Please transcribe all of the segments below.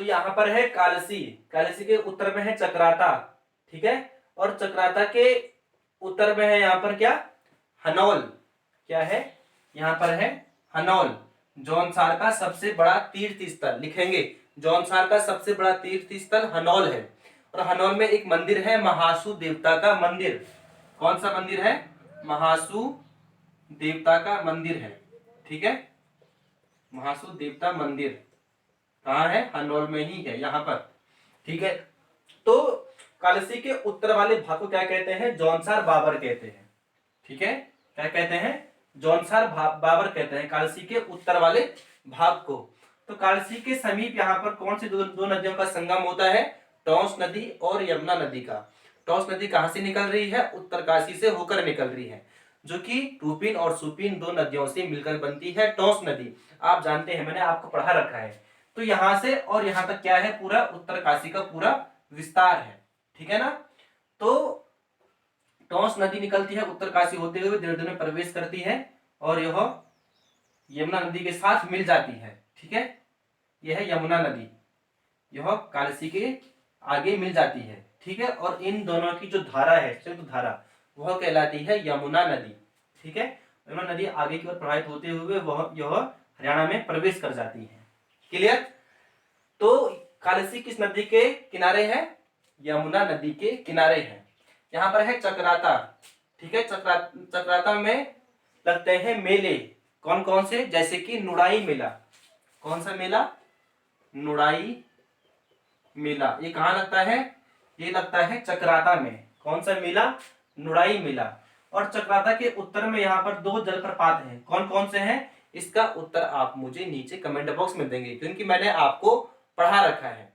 तो यहाँ पर है कालसी, कालसी के उत्तर में है चक्राता, ठीक है, और चक्राता के उत्तर में है यहाँ पर क्या, हनौल, क्या है यहाँ पर है हनौल। जौनसार का सबसे बड़ा तीर्थ स्थल लिखेंगे, जौनसार का सबसे बड़ा तीर्थ स्थल हनौल है। और हनौल में एक मंदिर है महासु देवता का मंदिर। कौन सा मंदिर है, महासु देवता का मंदिर है, ठीक है, महासु देवता मंदिर कहाँ है, हनौल में ही है यहाँ पर, ठीक है। तो कालसी के उत्तर वाले भाग को क्या कहते हैं, जौनसार बाबर कहते हैं, ठीक है, क्या कहते हैं, जौनसार बाबर कहते हैं कालसी के उत्तर वाले भाग को। तो कालसी के समीप यहाँ पर कौन सी दो नदियों का संगम होता है, टॉस नदी और यमुना नदी का। टॉस नदी कहां से निकल रही है, उत्तरकाशी से होकर निकल रही है, जो कि रूपिन और सुपिन दो नदियों से मिलकर बनती है टॉस नदी। आप जानते हैं, मैंने आपको पढ़ा रखा है। तो यहां से और यहां तक क्या है, पूरा उत्तरकाशी का पूरा विस्तार है, ठीक है ना। तो टॉस नदी निकलती है उत्तरकाशी होते हुए देहरादून में प्रवेश करती है और यह यमुना नदी के साथ मिल जाती है, ठीक है, यह है यमुना नदी, यह कालसी के आगे मिल जाती है, ठीक है। और इन दोनों की जो धारा है, संयुक्त धारा, वह कहलाती है यमुना नदी, ठीक है। यमुना नदी आगे की ओर प्रवाहित होते हुए वह यह हरियाणा में प्रवेश कर जाती है, क्लियर। तो कालसी किस नदी के किनारे है, यमुना नदी के किनारे है। यहाँ पर है चक्राता, ठीक है, चक्राता में लगते हैं मेले, कौन कौन से, जैसे कि नुड़ाई मेला। कौन सा मेला, नुड़ाई मेला, ये कहाँ लगता है, ये लगता है चक्राता में। कौन सा मेला, नुड़ाई मेला। और चक्राता के उत्तर में यहाँ पर दो जलप्रपात हैं, कौन कौन से हैं, इसका उत्तर आप मुझे नीचे कमेंट बॉक्स में देंगे, क्योंकि मैंने आपको पढ़ा रखा है।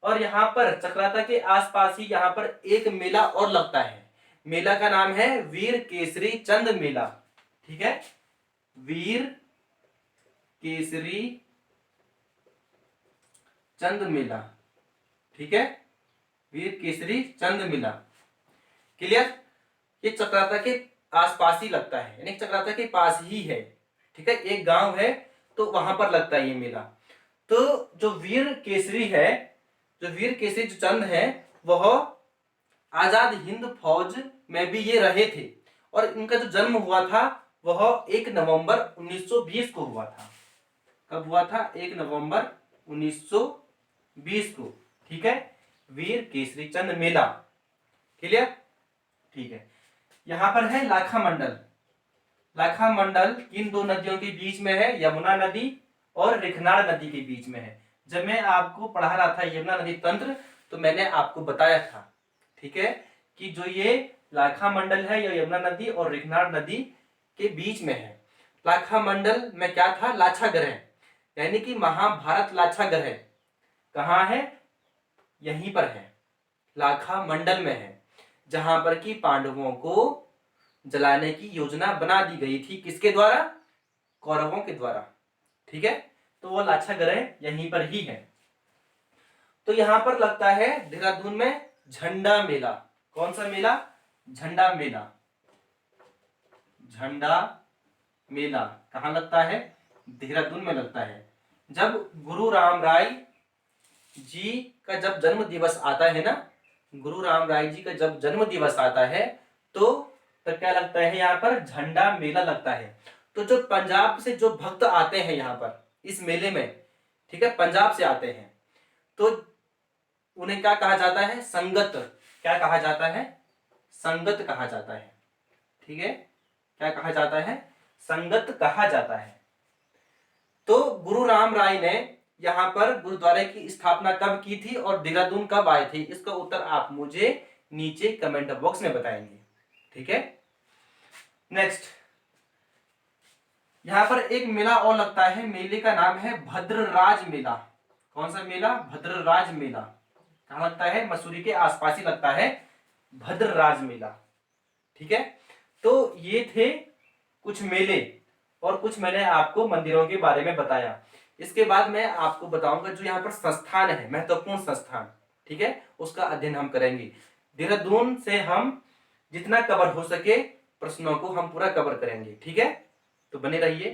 और यहाँ पर चक्राता के आसपास ही यहाँ पर एक मेला और लगता है, मेला का नाम है वीर केसरी चंद मेला, ठीक है, वीर केसरी चंद मेला, ठीक है, वीर केसरी चंद मेला, क्लियर। ये चक्राता के आसपास ही लगता है, यानी चक्राता के पास ही है, ठीक है, एक गांव है तो वहां पर लगता है ये मेला। तो जो वीर केसरी है, जो वीर केसरी जो चंद है, वह आजाद हिंद फौज में भी ये रहे थे। और इनका जो जन्म हुआ था वह 1 नवंबर 1920 को हुआ था। कब हुआ था, 1 नवंबर 1920 को, ठीक है, वीर केसरी चंद मेला, क्लियर, ठीक है। यहां पर है लाखा मंडल। लाखा मंडल किन दो नदियों के बीच में है, यमुना नदी और रिखनाड़ नदी के बीच में है। जब मैं आपको पढ़ा रहा था यमुना नदी तंत्र, तो मैंने आपको बताया था, ठीक है, कि जो ये लाखा मंडल है यह यमुना नदी और रिखनाड़ नदी के बीच में है। लाखा मंडल में क्या था, लाछा ग्रह, यानी कि महाभारत लाछा ग्रह कहाँ है, यहीं पर है, लाखा मंडल में है, जहां पर कि पांडवों को जलाने की योजना बना दी गई थी, किसके द्वारा, कौरवों के द्वारा, ठीक है। तो वो लाछा ग्रह यहीं पर ही है। तो यहां पर लगता है देहरादून में झंडा मेला। कौन सा मेला, झंडा मेला, झंडा मेला कहां लगता है, देहरादून में लगता है। जब गुरु राम राय जी का जब जन्म दिवस आता है ना, गुरु राम राय जी का जब जन्म दिवस आता है, तो क्या लगता है, यहाँ पर झंडा मेला लगता है। तो जो पंजाब से जो भक्त आते हैं यहाँ पर इस मेले में, ठीक है, पंजाब से आते हैं, तो उन्हें क्या कहा जाता है, संगत, क्या कहा जाता है, संगत कहा जाता है, ठीक है, क्या कहा जाता है, संगत कहा जाता है। तो गुरु राम राय ने यहाँ पर गुरुद्वारे की स्थापना कब की थी और देहरादून कब आए थे, इसका उत्तर आप मुझे नीचे कमेंट बॉक्स में बताएंगे, ठीक है। नेक्स्ट, यहां पर एक मेला और लगता है, मेले का नाम है भद्रराज मेला। कौन सा मेला, भद्रराज मेला, कहां लगता है, मसूरी के आसपास ही लगता है भद्रराज मेला, ठीक है। तो ये थे कुछ मेले और कुछ मैंने आपको मंदिरों के बारे में बताया। इसके बाद मैं आपको बताऊंगा जो यहाँ पर संस्थान है, महत्वपूर्ण संस्थान, ठीक है, उसका अध्ययन हम करेंगे। देहरादून से हम जितना कवर हो सके प्रश्नों को हम पूरा कवर करेंगे, ठीक है। तो बने रहिए।